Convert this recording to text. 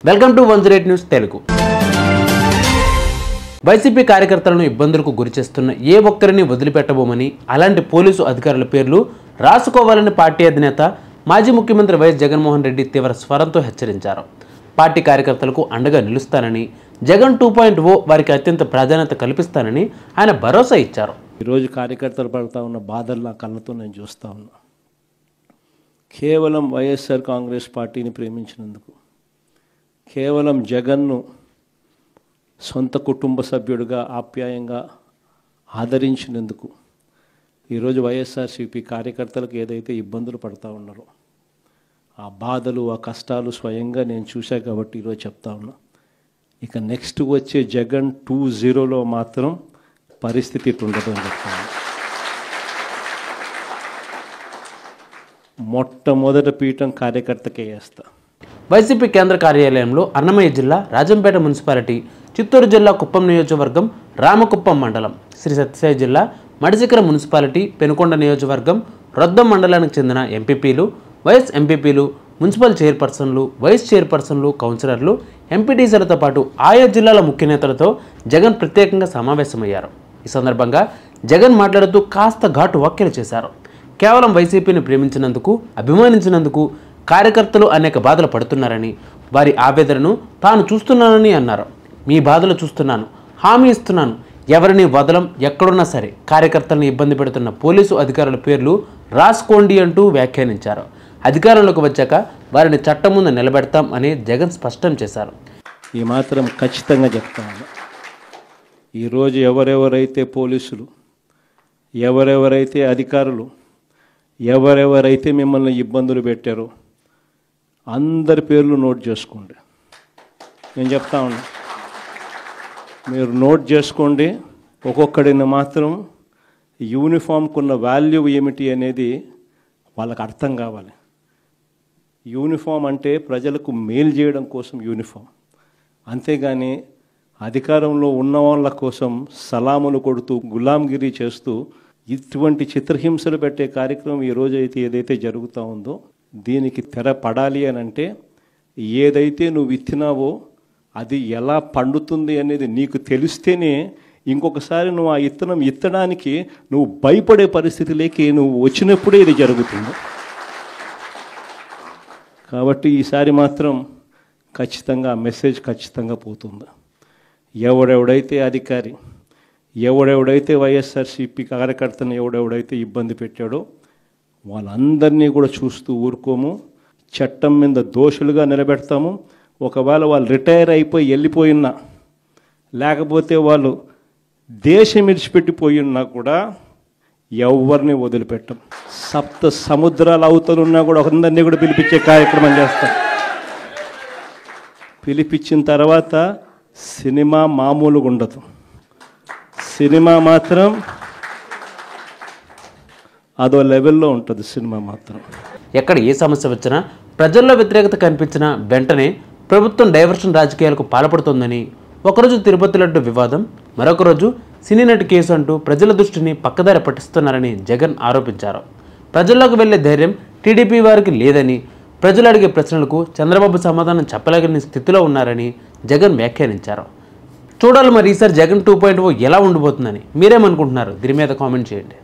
Welcome to 108 news Telugu. YCP కార్యకర్తలను ఇబ్బందులకు గురిచేస్తున్న ఏ ఒక్కరిని వదిలిపెట్టబోమని, అలాంటి పోలీసు అధికారుల పేర్లు రాసుకోవాలని పార్టీ అధినేత మాజీ ముఖ్యమంత్రి వైఎస్ జగన్మోహన్ రెడ్డి తీవ్ర స్వరంతో హెచ్చరించారు. పార్టీ కార్యకర్తలకు అండగా నిలుస్తానని, జగన్ 2.0 వారికి అత్యంత ప్రాధాన్యత కల్పిస్తానని ఆయన భరోసా ఇచ్చారు. ఈరోజు కార్యకర్తలు పడుతూ ఉన్న బాధలు నా కళ్ళతో నేను చూస్తూ ఉన్నా. కేవలం వైఎస్ఆర్ కాంగ్రెస్ పార్టీని ప్రేమించినందుకు, కేవలం జగన్ను సొంత కుటుంబ సభ్యుడిగా ఆప్యాయంగా ఆదరించినందుకు ఈరోజు వైఎస్ఆర్సీపీ కార్యకర్తలకు ఏదైతే ఇబ్బందులు పడుతూ ఉన్నారో ఆ బాధలు, ఆ కష్టాలు స్వయంగా నేను చూశా కాబట్టి ఈరోజు చెప్తా ఉన్నా. ఇక నెక్స్ట్ వచ్చే జగన్ 2.0లో మాత్రం పరిస్థితి ఉండదు అని చెప్తాను. మొట్టమొదటి పీఠం కార్యకర్తకే వేస్తా. వైసీపీ కేంద్ర కార్యాలయంలో అన్నమయ్య జిల్లా రాజంపేట మున్సిపాలిటీ, చిత్తూరు జిల్లా కుప్పం నియోజకవర్గం రామకుప్పం మండలం, శ్రీ సత్యసాయి జిల్లా మడిసికర మున్సిపాలిటీ, పెనుకొండ నియోజకవర్గం రొద్దం మండలానికి చెందిన ఎంపీపీలు, వైఎస్ ఎంపీపీలు, మున్సిపల్ చైర్పర్సన్లు, వైస్ చైర్పర్సన్లు, కౌన్సిలర్లు, ఎంపీటీసీలతో పాటు ఆయా జిల్లాల ముఖ్య నేతలతో జగన్ ప్రత్యేకంగా సమావేశమయ్యారు. ఈ సందర్భంగా జగన్ మాట్లాడుతూ కాస్త ఘాటు వ్యాఖ్యలు చేశారు. కేవలం వైసీపీని ప్రేమించినందుకు, అభిమానించినందుకు కార్యకర్తలు అనేక బాధలు పడుతున్నారని, వారి ఆవేదనను తాను చూస్తున్నానని అన్నారు. మీ బాధలు చూస్తున్నాను, హామీ ఇస్తున్నాను, ఎవరిని వదలం, ఎక్కడున్నా సరే కార్యకర్తలను ఇబ్బంది పెడుతున్న పోలీసు అధికారుల పేర్లు రాసుకోండి అంటూ వ్యాఖ్యానించారు. అధికారంలోకి వచ్చాక వారిని చట్టం ముందు నిలబెడతాం అని జగన్ స్పష్టం చేశారు. ఈ మాత్రం ఖచ్చితంగా చెప్తాను. ఈరోజు ఎవరెవరైతే పోలీసులు, ఎవరెవరైతే అధికారులు, ఎవరెవరైతే మిమ్మల్ని ఇబ్బందులు పెట్టారో అందరి పేర్లు నోట్ చేసుకోండి. నేను చెప్తా ఉన్నా, మీరు నోట్ చేసుకోండి. ఒక్కొక్కడిని మాత్రం యూనిఫామ్కు ఉన్న వాల్యూ ఏమిటి అనేది వాళ్ళకి అర్థం కావాలి. యూనిఫామ్ అంటే ప్రజలకు మేలు చేయడం కోసం యూనిఫామ్, అంతేగాని అధికారంలో ఉన్న వాళ్ళ కోసం సలాములు కొడుతూ గులాంగిరి చేస్తూ ఇటువంటి చిత్రహింసలు పెట్టే కార్యక్రమం ఈరోజు అయితే ఏదైతే జరుగుతూ ఉందో దీనికి తెర పడాలి అని అంటే ఏదైతే నువ్వు ఇచ్చినావో అది ఎలా పండుతుంది అనేది నీకు తెలిస్తేనే ఇంకొకసారి నువ్వు ఆ ఇత్తనం ఇత్తడానికి నువ్వు భయపడే పరిస్థితిలోకి నువ్వు వచ్చినప్పుడే ఇది జరుగుతుంది. కాబట్టి ఈసారి మాత్రం ఖచ్చితంగా మెసేజ్ ఖచ్చితంగా పోతుంది. ఎవడెవడైతే అధికారి, ఎవడెవడైతే వైఎస్ఆర్సీపీ కార్యకర్తను ఎవడెవడైతే ఇబ్బంది పెట్టాడో వాళ్ళందరినీ కూడా చూస్తూ ఊరుకోము. చట్టం మీద దోషులుగా నిలబెడతాము. ఒకవేళ వాళ్ళు రిటైర్ అయిపోయి వెళ్ళిపోయినా, లేకపోతే వాళ్ళు దేశం విడిచిపెట్టిపోయినా కూడా ఎవరిని వదిలిపెట్టం. సప్త సముద్రాల అవతలున్నా కూడా అందరినీ కూడా పిలిపించే కార్యక్రమం చేస్తాం. పిలిపించిన తర్వాత సినిమా మామూలుగా ఉండదు. సినిమా మాత్రం అదో లెవెల్లో ఉంటుంది. సినిమా మాత్రం ఎక్కడ ఏ సమస్య వచ్చినా, ప్రజల్లో వ్యతిరేకత కనిపించినా వెంటనే ప్రభుత్వం డైవర్షన్ రాజకీయాలకు పాల్పడుతోందని, ఒకరోజు తిరుపతి లడ్డు వివాదం, మరొక రోజు సినీ నటి కేసు అంటూ ప్రజల దృష్టిని పక్కదారి పట్టిస్తున్నారని జగన్ ఆరోపించారు. ప్రజల్లోకి వెళ్లే ధైర్యం టీడీపీ వారికి లేదని, ప్రజలు అడిగే ప్రశ్నలకు చంద్రబాబు సమాధానం చెప్పలేని స్థితిలో ఉన్నారని జగన్ వ్యాఖ్యానించారు. చూడాలి మరి ఈసారి జగన్ 2.0 ఎలా ఉండబోతుందని. మీరేమనుకుంటున్నారు? దీని మీద కామెంట్ చేయండి.